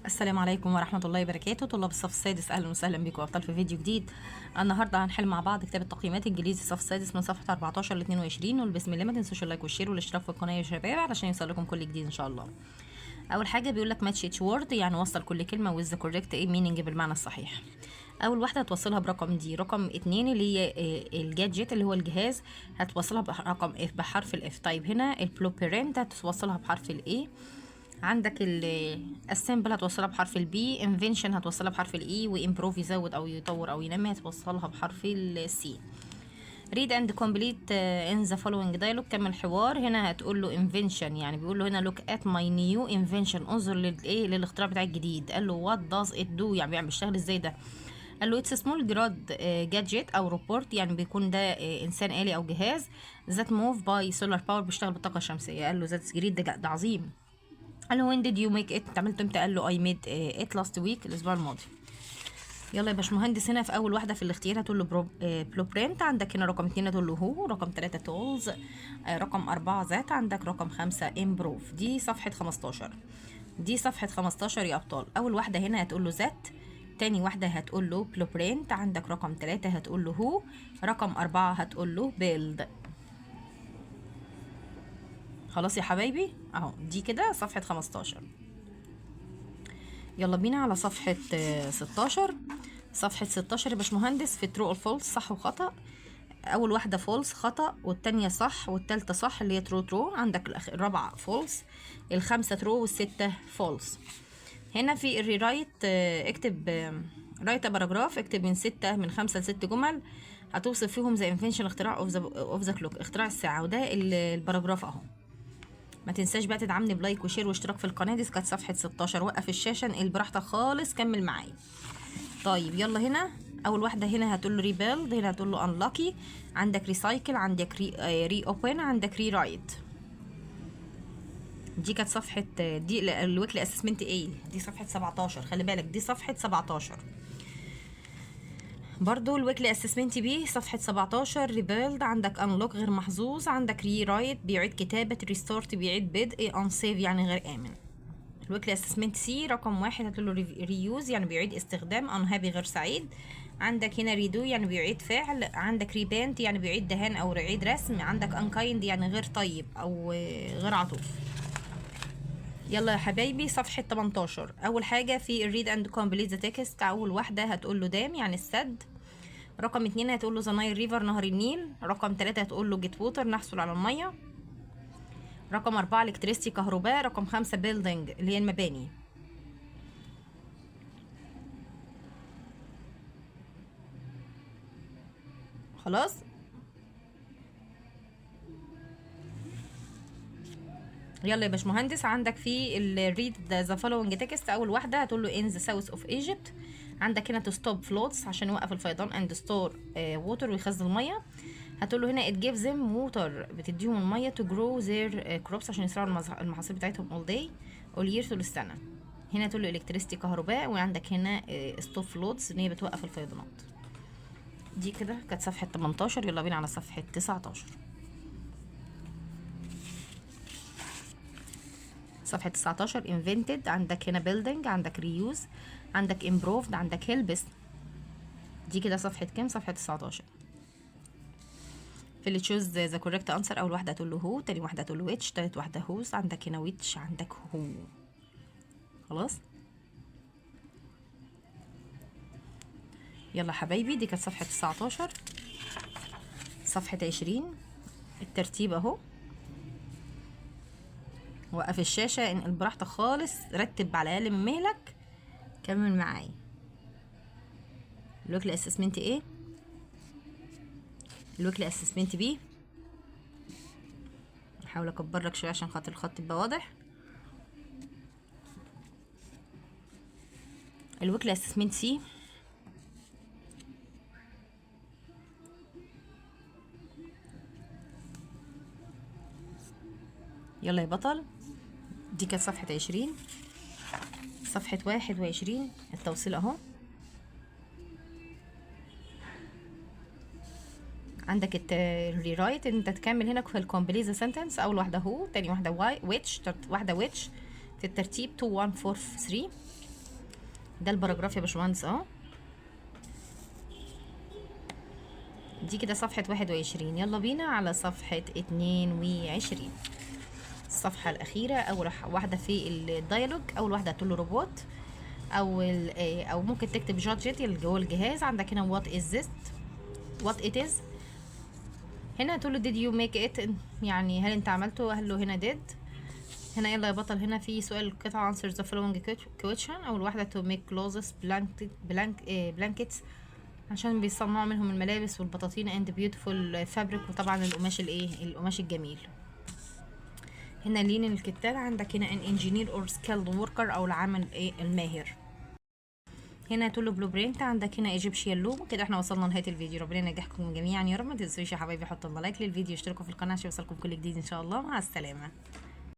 السلام عليكم ورحمة الله وبركاته. طلاب الصف السادس، أهلا وسهلا بكم أبطال في فيديو جديد. النهاردة هنحل مع بعض كتاب التقييمات إنجليزي الصف السادس من صفحة 14 ل 22. وبسم الله ما تنسوش اللايك والشير والاشتراك في القناة يا شباب علشان يوصل لكم كل جديد إن شاء الله. أول حاجة بيقول لك match each word، يعني وصل كل كلمة with the correct meaning بالمعنى الصحيح. أول واحدة هتوصلها برقم دي، رقم 2 اللي هي الجادجت اللي هو الجهاز هتوصلها برقم F بحرف الإف. طيب هنا البلوبرنت هتوصلها بحرف الإيه. عندك السامبل هتوصلها بحرف البي، انفنشن هتوصلها بحرف الاي، وامبروف يزود او يطور او ينمي هتوصلها بحرف السي. read and complete in the following dialogue، كمل الحوار. هنا هتقول له invention، يعني بيقول له هنا look at my new invention، انظر للايه للاختراع بتاعي الجديد. قال له what does it do، يعني بيشتغل ازاي ده. قال له it's a small grad gadget او روبوت، يعني بيكون ده انسان آلي او جهاز that move by solar power، بيشتغل بالطاقه الشمسيه. قال له that's great، ده عظيم. قال له when did you make it، عملته امتى؟ قال له I made it last week، الاسبوع الماضي. يلا يا باشمهندس، هنا في اول واحده في الاختيار هتقول له بلوبرنت، عندك هنا رقم 2 هتقول له هو، رقم 3 تولز، رقم 4 ذات، عندك رقم 5 امبروف. دي صفحه 15. دي صفحه 15 يا ابطال. اول واحده هنا هتقول له ذات، تاني واحده هتقول له بلوبرنت، عندك رقم 3 هتقول له هو، رقم 4 هتقول له بيلد. خلاص يا حبايبي اهو، دي كده صفحه 15. يلا بينا على صفحة 16. صفحة 16 يا باشمهندس في ترو فولس، صح وخطأ. أول واحدة فولس خطأ، والتانية صح، والتالتة صح اللي هي ترو. عندك الرابعة فولس، الخامسة ترو، والستة فولس. هنا في الريرايت اكتب رايت باراجراف، اكتب من 5 ل6 جمل هتوصف فيهم ذا انفنشن، اختراع اوف ذا كلوك، اختراع الساعة. وده الباراجراف اهو. ما تنساش بقى تدعمني بلايك وشير واشتراك في القناه. دي كانت صفحه 16. وقف الشاشه، انقل براحتك خالص، كمل معايا. طيب يلا هنا اول واحده هنا هتقول له ريبيلد، هنا هتقول له انلاكي، عندك ريسايكل، عندك ري اوبن، عندك ري رايت. دي كانت صفحه دي الويكلي اسسمنت ايه، دي صفحه 17. خلي بالك دي صفحه 17. برضو الويكلي اسسمنت بي صفحه 17. ريبيلد، عندك انلوك غير محظوظ، عندك ري رايت بيعيد كتابه، ريستارت بيعيد بدء، انسيف يعني غير امن. الويكلي اسسمنت سي رقم 1 هتقول له ريوز، يعني بيعيد استخدام، انهابي غير سعيد. عندك هنا ريدو يعني بيعيد فعل، عندك ريبانت يعني بيعيد دهان او يعيد رسم، عندك انكايند يعني غير طيب او غير عطوف. يلا يا حبايبي صفحة 18. أول حاجة في الريد أند كومبليت ذا تكست، أول واحدة هتقول له دام يعني السد، رقم 2 هتقول له ذا نايل ريفر نهر النيل، رقم 3 هتقول له جيت ووتر نحصل على المية، رقم 4 الكتريستي كهرباء، رقم 5 بيلدينج اللي هي المباني. خلاص. يلا يا باشمهندس، عندك في الريد ذا فولوينج تكست، اول واحده هتقول له ان ذا ساوث اوف ايجيبت، عندك هنا تو ستوب فلوتس عشان يوقف الفيضان، اند ستور ووتر ويخزن الميه. هتقول له هنا it gives them water، بتديهم الميه to grow their crops عشان يزرعوا المحاصيل بتاعتهم all day all year طول السنه. هنا تقول له الكتريستي كهرباء، وعندك هنا ستوب فلوتس ان هي بتوقف الفيضانات. دي كده كانت صفحه 18. يلا بينا على صفحه 19. صفحة 19 invented، عندك هنا building، عندك reuse، عندك improved، عندك helps. دي كده صفحة كام؟ صفحة 19. في اللي choose the correct answer، أول واحدة هتقول له هو، تاني واحدة هتقول له which، تالت واحدة whose، عندك هنا which، عندك who. خلاص. يلا حبايبي دي كانت صفحة 19. صفحة 20 الترتيب اهو. وقف الشاشة، انقل براحتك خالص، رتب على أقل من مهلك، كمل معايا. الويكلي اسسمنت ايه، الويكلي اسسمنت بي. احاول اكبر لك شويه عشان خاطر الخط يبقى واضح. الويكلي اسسمنت سي. يلا يا بطل، دي كانت صفحة 20. صفحة 21 التوصيل اهو. عندك الريرايت، انت تكمل هنا في الكومبليت سنتنس، اول واحدة هو، تاني واحدة واي، which، تالت واحدة which، في الترتيب 2 1 4 3. ده الباراجراف يا باشمهندس اهو. دي كده صفحة 21. يلا بينا على صفحة 22، الصفحة الأخيرة. أول واحدة في الديالوج، أول واحدة هتقول له روبوت، أو ممكن تكتب جادجت اللي جوه الجهاز. عندك هنا وات از ذس، وات ات از. هنا هتقول له did you make it، يعني هل انت عملته؟ قال له هنا did. هنا يلا يا بطل، هنا في سؤال القطعة answer the following question. أول واحدة to make clothes blankets عشان بيصنعوا منهم الملابس والبطاطين and beautiful fabric، وطبعا القماش القماش الجميل. هنا لين الكتان. عندك هنا an engineer or skilled worker أو العامل الماهر. هنا تقول له بلو برينت. عندك هنا ايجيبشن لوم. كده احنا وصلنا لنهايه الفيديو، ربنا ينجحكم جميعا يا رب. ما تنسوش يا حبايبي حطوا لايك للفيديو، اشتركوا في القناه عشان يوصلكم كل جديد ان شاء الله. مع السلامه.